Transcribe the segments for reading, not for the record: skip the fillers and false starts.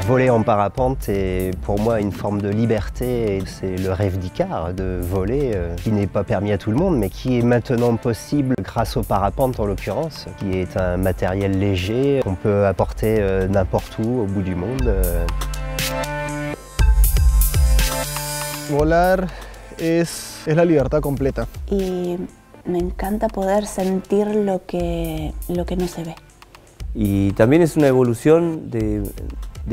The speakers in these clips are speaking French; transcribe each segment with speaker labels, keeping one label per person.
Speaker 1: Voler en parapente est pour moi une forme de liberté. C'est le rêve d'Icare de voler, qui n'est pas permis à tout le monde, mais qui est maintenant possible grâce au parapente en l'occurrence, qui est un matériel léger qu'on peut apporter n'importe où au bout du monde.
Speaker 2: Volar es la libertad completa.
Speaker 3: Y me encanta poder sentir lo que no se ve.
Speaker 4: Y también es una evolución de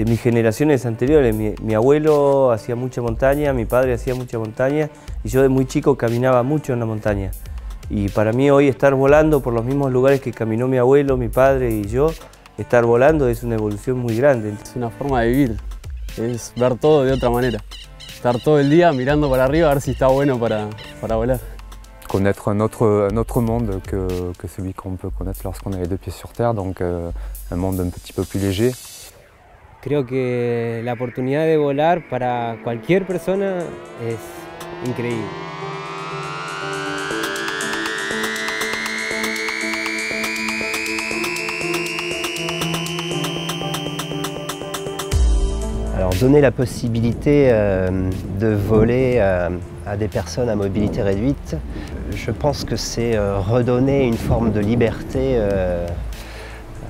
Speaker 4: mis generaciones anteriores. Mi abuelo hacía mucha montaña, mi padre hacía mucha montaña y yo de muy chico caminaba mucho en la montaña. Y para mí hoy estar volando por los mismos lugares que caminó mi abuelo, mi padre y yo, estar volando es una evolución muy grande.
Speaker 5: Es una forma de vivir, es ver todo de otra manera. Estar todo el día mirando para arriba a ver si está bueno para volar.
Speaker 6: Connaître un autre monde que celui qu'on peut connaître lorsqu'on a les deux pieds sur terre, donc un monde un petit peu plus léger.
Speaker 7: Creo que la oportunidad de volar para cualquier persona es increíble.
Speaker 1: Alors donner la possibilité de voler à des personnes à mobilité réduite, je pense que c'est redonner une forme de liberté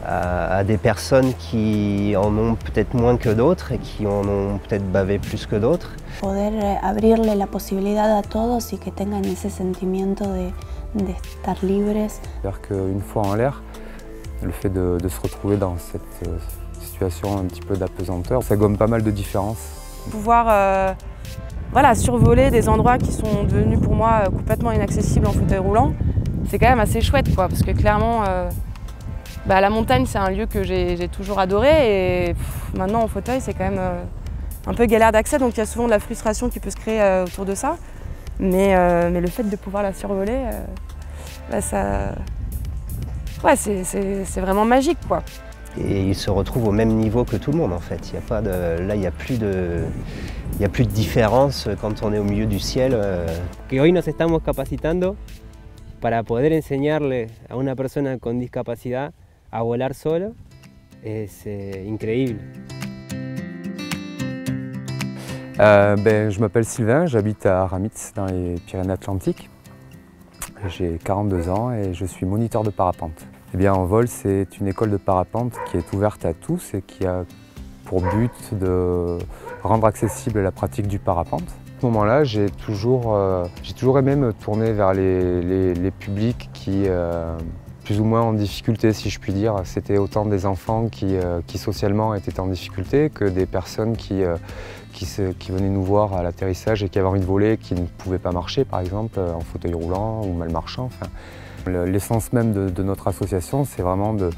Speaker 1: à des personnes qui en ont peut-être moins que d'autres et qui en ont peut-être bavé plus que d'autres.
Speaker 3: Poder abrirle la posibilidad a todos y que tengan ese sentimiento de estar libres.
Speaker 6: C'est-à-dire qu'une fois en l'air, le fait de se retrouver dans cette situation un petit peu d'apesanteur, ça gomme pas mal de différences.
Speaker 8: Pouvoir voilà, survoler des endroits qui sont devenus pour moi complètement inaccessibles en fauteuil roulant, c'est quand même assez chouette quoi, parce que clairement la montagne c'est un lieu que j'ai toujours adoré et maintenant en fauteuil c'est quand même un peu galère d'accès, donc il y a souvent de la frustration qui peut se créer autour de ça, mais le fait de pouvoir la survoler, c'est vraiment magique quoi.
Speaker 1: Et il se retrouve au même niveau que tout le monde en fait. Il y a pas de, là, il n'y a plus de différence quand on est au milieu du ciel.
Speaker 7: Que hoy nos estamos capacitando para poder enseñarle a una persona con discapacidad a volar solo es increíble.
Speaker 6: Je m'appelle Sylvain, j'habite à Ramitz dans les Pyrénées-Atlantiques. J'ai 42 ans et je suis moniteur de parapente. Eh bien, En Vol, c'est une école de parapente qui est ouverte à tous et qui a pour but de rendre accessible la pratique du parapente. À ce moment-là, j'ai toujours aimé me tourner vers les publics qui, plus ou moins en difficulté, si je puis dire. C'était autant des enfants qui socialement étaient en difficulté que des personnes qui venaient nous voir à l'atterrissage et qui avaient envie de voler, qui ne pouvaient pas marcher, par exemple, en fauteuil roulant ou mal marchant. Enfin, l'essence même de notre association, c'est vraiment de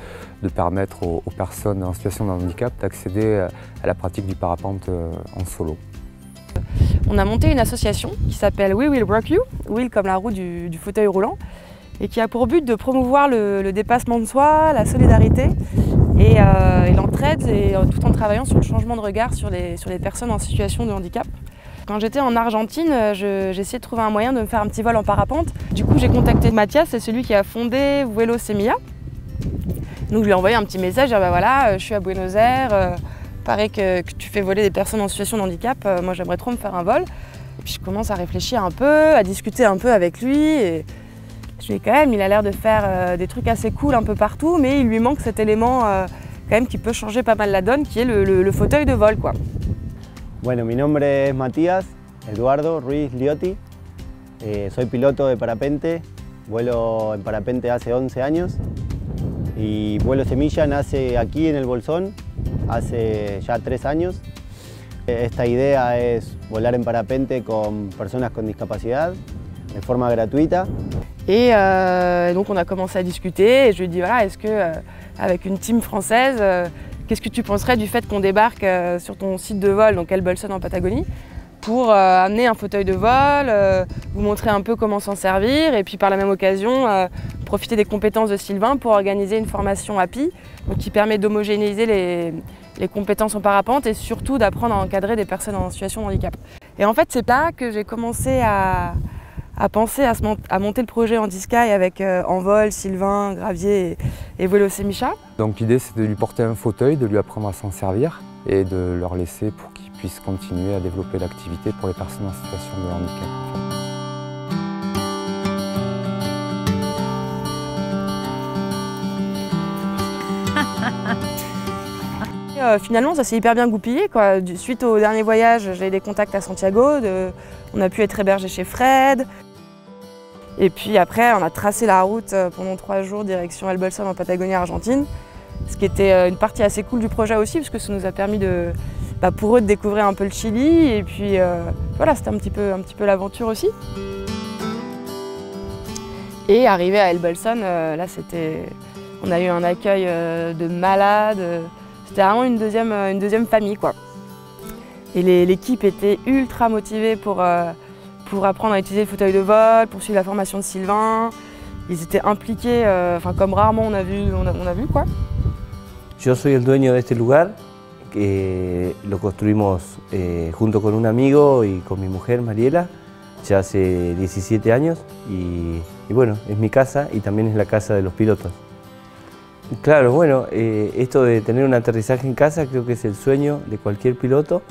Speaker 6: permettre aux personnes en situation de handicap d'accéder à la pratique du parapente en solo.
Speaker 8: On a monté une association qui s'appelle We Will Rock You, Will comme la roue du fauteuil roulant, et qui a pour but de promouvoir le dépassement de soi, la solidarité et l'entraide, tout en travaillant sur le changement de regard sur les personnes en situation de handicap. Quand j'étais en Argentine, j'ai essayé de trouver un moyen de me faire un petit vol en parapente. Du coup, j'ai contacté Mathias, c'est celui qui a fondé Vuelo Semilla. Donc je lui ai envoyé un petit message, voilà, je suis à Buenos Aires, paraît que tu fais voler des personnes en situation de handicap, moi j'aimerais trop me faire un vol. Et puis je commence à réfléchir un peu, à discuter un peu avec lui. Et je lui dis quand même, il a l'air de faire des trucs assez cool un peu partout, mais il lui manque cet élément quand même qui peut changer pas mal la donne, qui est le fauteuil de vol quoi.
Speaker 9: Bueno, mi nombre es Matías Eduardo Ruiz Liotti, soy piloto de parapente, vuelo en parapente hace 11 años y Vuelo Semilla nace aquí en el Bolsón hace ya 3 años. Esta idea es volar en parapente con personas con discapacidad de forma gratuita.
Speaker 8: Et donc on a commencé à discuter et je lui ai dit voilà, est-ce que avec une team française, qu'est-ce que tu penserais du fait qu'on débarque sur ton site de vol, donc Elbolson en Patagonie, pour amener un fauteuil de vol, vous montrer un peu comment s'en servir et puis par la même occasion profiter des compétences de Sylvain pour organiser une formation API donc qui permet d'homogénéiser les compétences en parapente et surtout d'apprendre à encadrer des personnes en situation de handicap. Et en fait c'est là que j'ai commencé à penser à monter le projet Handisky avec En Vol, Sylvain, Gravier et Vuelo Semilla.
Speaker 6: Donc l'idée c'est de lui porter un fauteuil, de lui apprendre à s'en servir et de leur laisser pour qu'ils puissent continuer à développer l'activité pour les personnes en situation de handicap.
Speaker 8: Finalement, ça s'est hyper bien goupillé, quoi. Suite au dernier voyage, j'ai eu des contacts à Santiago, on a pu être hébergé chez Fred. Et puis après, on a tracé la route pendant 3 jours direction El Bolsón en Patagonie, Argentine. Ce qui était une partie assez cool du projet aussi, parce que ça nous a permis pour eux de découvrir un peu le Chili. Et puis voilà, c'était un petit peu l'aventure aussi. Et arrivé à El Bolsón, là on a eu un accueil de malade. C'était vraiment une deuxième famille, quoi. Et l'équipe était ultra motivée pour apprendre à utiliser le fauteuil de vol, pour suivre la formation de Sylvain. Ils étaient impliqués, comme rarement on a vu, quoi.
Speaker 4: Yo soy el dueño de este lugar, que lo construimos junto con un amigo y con mi mujer Mariela, ya hace 17 años y bueno, es mi casa y también es la casa de los pilotos. Claro, bueno, esto de tener un aterrizaje en casa creo que es el sueño de cualquier piloto,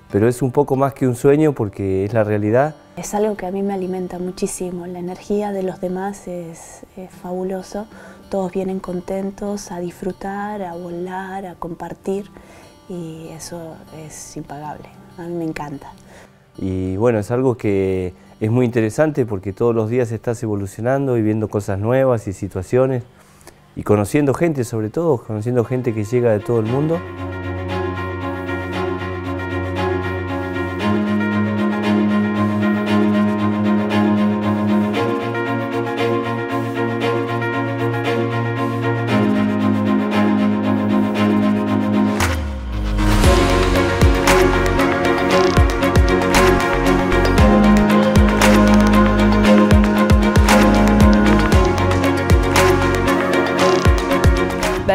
Speaker 4: pero es un poco más que un sueño porque es la realidad.
Speaker 3: Es algo que a mí me alimenta muchísimo, la energía de los demás es fabuloso, todos vienen contentos a disfrutar, a volar, a compartir y eso es impagable, a mí me encanta.
Speaker 4: Y bueno, es algo que es muy interesante porque todos los días estás evolucionando y viendo cosas nuevas y situaciones. Y conociendo gente, sobre todo, conociendo gente que llega de todo el mundo.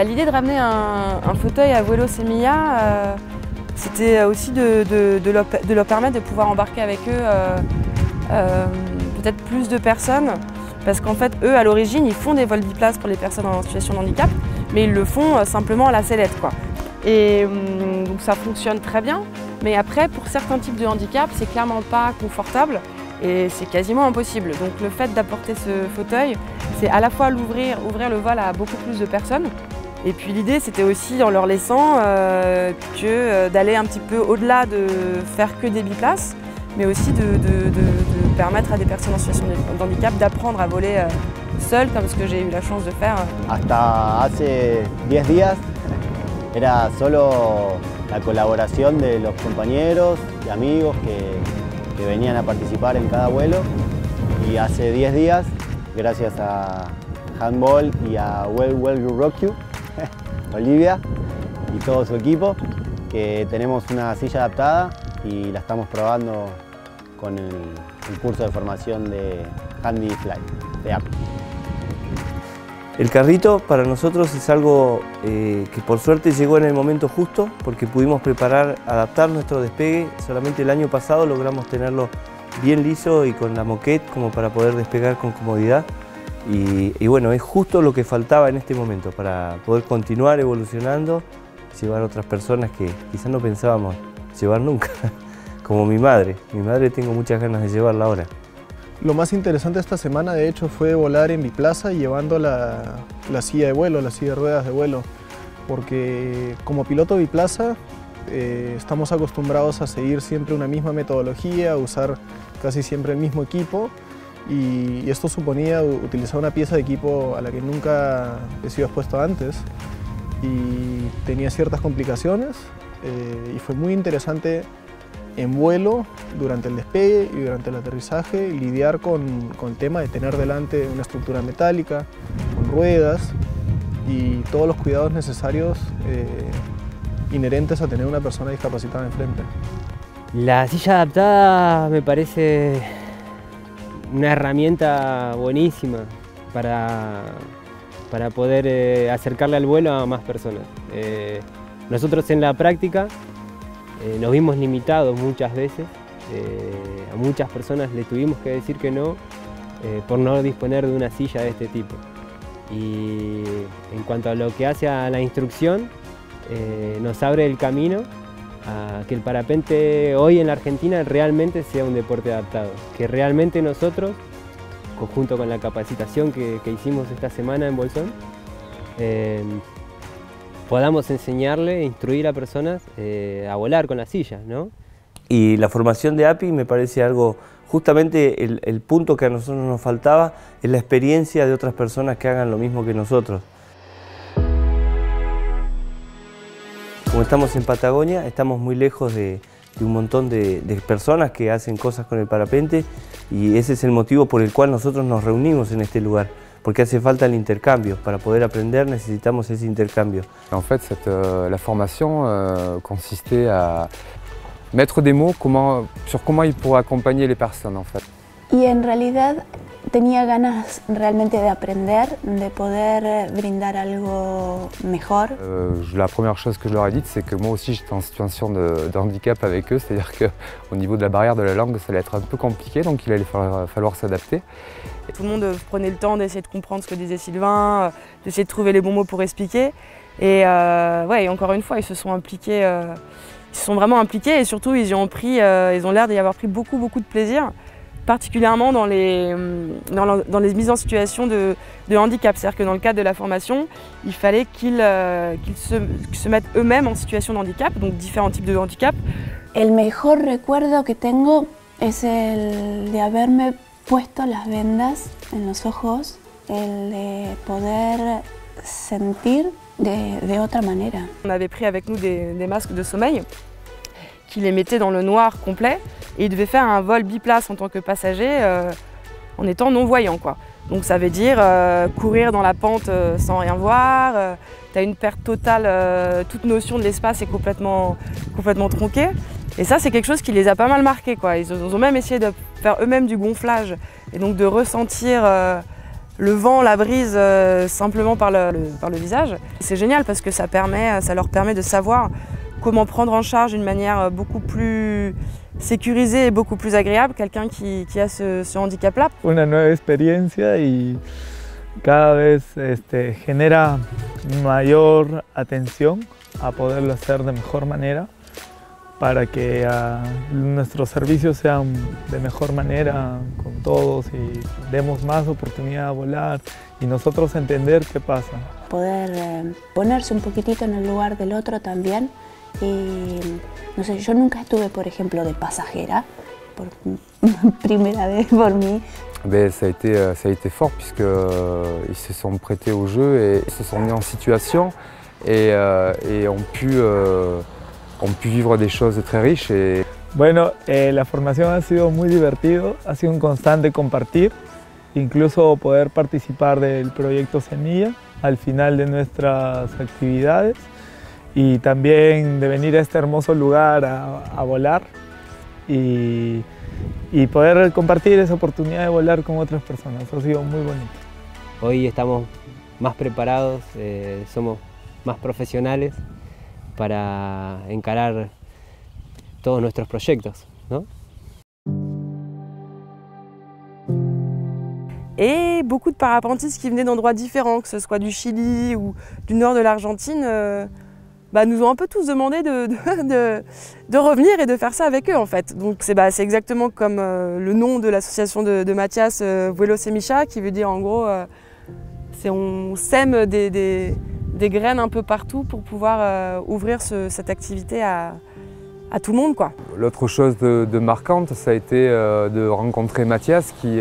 Speaker 8: L'idée de ramener un fauteuil à Vuelo Semilla, c'était aussi de leur permettre de pouvoir embarquer avec eux peut-être plus de personnes. Parce qu'en fait, eux, à l'origine, ils font des vols biplaces pour les personnes en situation de handicap, mais ils le font simplement à la sellette, quoi. Et donc ça fonctionne très bien, mais après, pour certains types de handicap, c'est clairement pas confortable et c'est quasiment impossible. Donc le fait d'apporter ce fauteuil, c'est à la fois ouvrir le vol à beaucoup plus de personnes. Et puis l'idée, c'était aussi, en leur laissant, d'aller un petit peu au-delà de faire que des biplaces, mais aussi de permettre à des personnes en situation de handicap d'apprendre à voler seules, comme ce que j'ai eu la chance de faire.
Speaker 9: Hasta hace 10 días era solo la colaboración de los compañeros y amigos que venían a participar en cada vuelo. Y hace 10 días, gracias a Handball y a Well You Rock You, Olivia y todo su equipo, que tenemos una silla adaptada y la estamos probando con el curso de formación de Handy Fly de Apple.
Speaker 4: El carrito para nosotros es algo que por suerte llegó en el momento justo porque pudimos adaptar nuestro despegue. Solamente el año pasado logramos tenerlo bien liso y con la moquette como para poder despegar con comodidad. Y bueno, es justo lo que faltaba en este momento para poder continuar evolucionando, llevar a otras personas que quizás no pensábamos llevar nunca, como mi madre. Mi madre tengo muchas ganas de llevarla ahora.
Speaker 2: Lo más interesante esta semana, de hecho, fue volar en biplaza llevando la silla de vuelo, la silla de ruedas de vuelo, porque como piloto biplaza estamos acostumbrados a seguir siempre una misma metodología, a usar casi siempre el mismo equipo. Y esto suponía utilizar una pieza de equipo a la que nunca he sido expuesto antes y tenía ciertas complicaciones y fue muy interesante en vuelo, durante el despegue y durante el aterrizaje, lidiar con el tema de tener delante una estructura metálica, con ruedas y todos los cuidados necesarios inherentes a tener una persona discapacitada enfrente.
Speaker 7: La silla adaptada me parece una herramienta buenísima para poder acercarle al vuelo a más personas. Nosotros en la práctica nos vimos limitados muchas veces, a muchas personas le tuvimos que decir que no por no disponer de una silla de este tipo. Y en cuanto a lo que hace a la instrucción, nos abre el camino a que el parapente hoy en la Argentina realmente sea un deporte adaptado, que realmente nosotros, junto con la capacitación que hicimos esta semana en Bolsón, podamos enseñarle, instruir a personas a volar con la silla, ¿no?
Speaker 4: Y la formación de API me parece algo, justamente el punto que a nosotros nos faltaba es la experiencia de otras personas que hagan lo mismo que nosotros. Como estamos en Patagonia, estamos muy lejos de un montón de personas que hacen cosas con el parapente y ese es el motivo por el cual nosotros nos reunimos en este lugar, porque hace falta el intercambio. Para poder aprender necesitamos ese intercambio.
Speaker 6: En fait, la formation consistait à mettre des mots sur comment il pourrait accompagner les personnes en fait.
Speaker 3: Y en realidad tenía ganas realmente de aprender, de poder brindar algo mejor.
Speaker 6: La première chose que je leur ai dite, c'est que moi aussi j'étais en situation de handicap avec eux, c'est-à-dire qu'au niveau de la barrière de la langue, ça allait être un peu compliqué, donc il allait falloir s'adapter.
Speaker 8: Tout le monde prenait le temps d'essayer de comprendre ce que disait Sylvain, d'essayer de trouver les bons mots pour expliquer. Et ouais, encore une fois, ils se sont impliqués, ils se sont vraiment impliqués et surtout ils ont l'air d'y avoir pris beaucoup de plaisir, particulièrement dans les mises en situation de handicap. C'est-à-dire que dans le cadre de la formation, il fallait qu'ils se mettent eux-mêmes en situation de handicap, donc différents types de handicap.
Speaker 3: El mejor recuerdo que tengo es el de haberme puesto las vendas en los ojos, el de poder sentir de otra manera.
Speaker 8: On avait pris avec nous des masques de sommeil qui les mettaient dans le noir complet et ils devaient faire un vol biplace en tant que passager en étant non-voyant, quoi. Donc ça veut dire courir dans la pente sans rien voir, tu as une perte totale, toute notion de l'espace est complètement tronquée. Et ça c'est quelque chose qui les a pas mal marqués, quoi. Ils ont même essayé de faire eux-mêmes du gonflage et donc de ressentir le vent, la brise simplement par le visage. C'est génial parce que ça leur permet de savoir comment prendre en charge d'une manière beaucoup plus sécurisée et beaucoup plus agréable quelqu'un qui a ce handicap-là.
Speaker 2: Una nueva experiencia y cada vez genera mayor atención a poderlo hacer de mejor manera para que nuestros servicios sean de mejor manera con todos y demos más oportunidad de volar y nosotros entender qué pasa.
Speaker 3: Poder ponerse un poquitito en el lugar del otro también. Y no sé, yo nunca estuve, por ejemplo, de pasajera, por primera vez por mí.
Speaker 6: Ben, ça a été fort puisqu'ils se sont prêtés au jeu et se sont mis en situation et ont pu vivre des choses très riches.
Speaker 2: Bueno, la formación ha sido muy divertido, ha sido un constante compartir, incluso poder participar del proyecto Semilla al final de nuestras actividades. Y también de venir a este hermoso lugar a volar y poder compartir esa oportunidad de volar con otras personas. Ha sido muy bonito.
Speaker 7: Hoy estamos más preparados, somos más profesionales para encarar todos nuestros proyectos, ¿no?
Speaker 8: Et beaucoup de parapentistes qui venaient d'endroits différents, que ce soit du Chili ou du nord de l'Argentine, nous ont un peu tous demandé de revenir et de faire ça avec eux en fait. Donc c'est exactement comme le nom de l'association de Mathias, Vuelo Semilla, qui veut dire en gros, on sème des graines un peu partout pour pouvoir ouvrir cette activité à tout le monde, quoi.
Speaker 6: L'autre chose de marquante, ça a été de rencontrer Mathias qui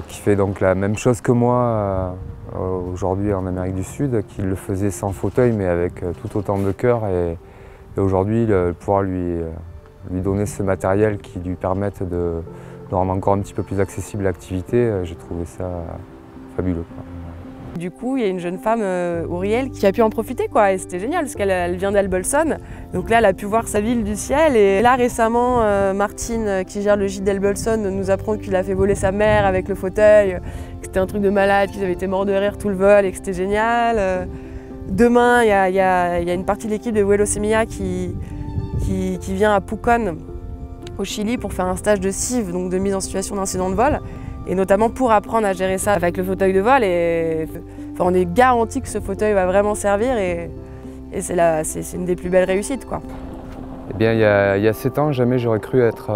Speaker 6: fait donc la même chose que moi aujourd'hui en Amérique du Sud, qui le faisait sans fauteuil mais avec tout autant de cœur et aujourd'hui pouvoir lui donner ce matériel qui lui permette de rendre encore un petit peu plus accessible l'activité, j'ai trouvé ça fabuleux, quoi.
Speaker 8: Du coup, il y a une jeune femme, Auriel, qui a pu en profiter, quoi, et c'était génial parce qu'elle vient d'Elbolson. Donc là, elle a pu voir sa ville du ciel. Et là, récemment, Martine, qui gère le gîte d'Elbolson, nous apprend qu'il a fait voler sa mère avec le fauteuil, que c'était un truc de malade, qu'ils avaient été morts de rire tout le vol et que c'était génial. Demain, il y a une partie de l'équipe de Vuelo Semilla qui vient à Pucón, au Chili, pour faire un stage de CIV, donc de mise en situation d'incident de vol. Et notamment pour apprendre à gérer ça avec le fauteuil de vol. Et on est garanti que ce fauteuil va vraiment servir et Et c'est une des plus belles réussites, quoi.
Speaker 6: Eh bien, il y a 7 ans, jamais j'aurais cru être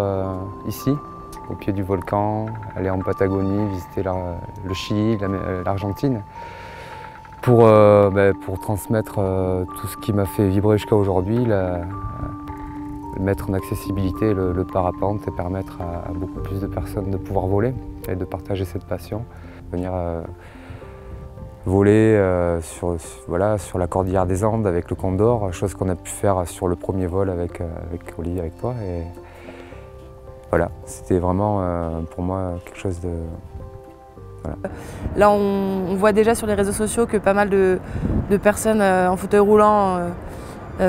Speaker 6: ici, au pied du volcan, aller en Patagonie, visiter le Chili, l'Argentine, pour transmettre tout ce qui m'a fait vibrer jusqu'à aujourd'hui, mettre en accessibilité le parapente et permettre à beaucoup plus de personnes de pouvoir voler et de partager cette passion. Venir voler sur la cordillère des Andes avec le Condor, chose qu'on a pu faire sur le premier vol avec Olivier, avec toi. Et voilà, c'était vraiment pour moi quelque chose de... Voilà.
Speaker 8: Là, on voit déjà sur les réseaux sociaux que pas mal de personnes en fauteuil roulant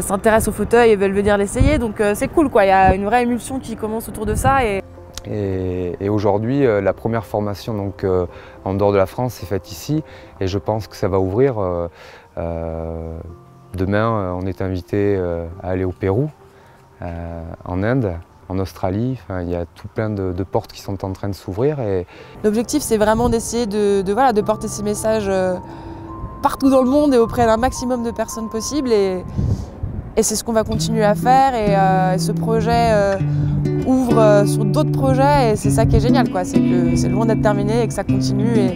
Speaker 8: s'intéressent au fauteuil et veulent venir l'essayer, donc c'est cool, quoi. Il y a une vraie émulsion qui commence autour de ça.
Speaker 6: Et aujourd'hui, la première formation donc, en dehors de la France est faite ici et je pense que ça va ouvrir. Demain, on est invité à aller au Pérou, en Inde, en Australie. Enfin, il y a tout plein de portes qui sont en train de s'ouvrir.
Speaker 8: L'objectif, c'est vraiment d'essayer de porter ces messages partout dans le monde et auprès d'un maximum de personnes possibles. Et c'est ce qu'on va continuer à faire. Et ce projet ouvre sur d'autres projets et c'est ça qui est génial, quoi. C'est que c'est loin d'être terminé et que ça continue.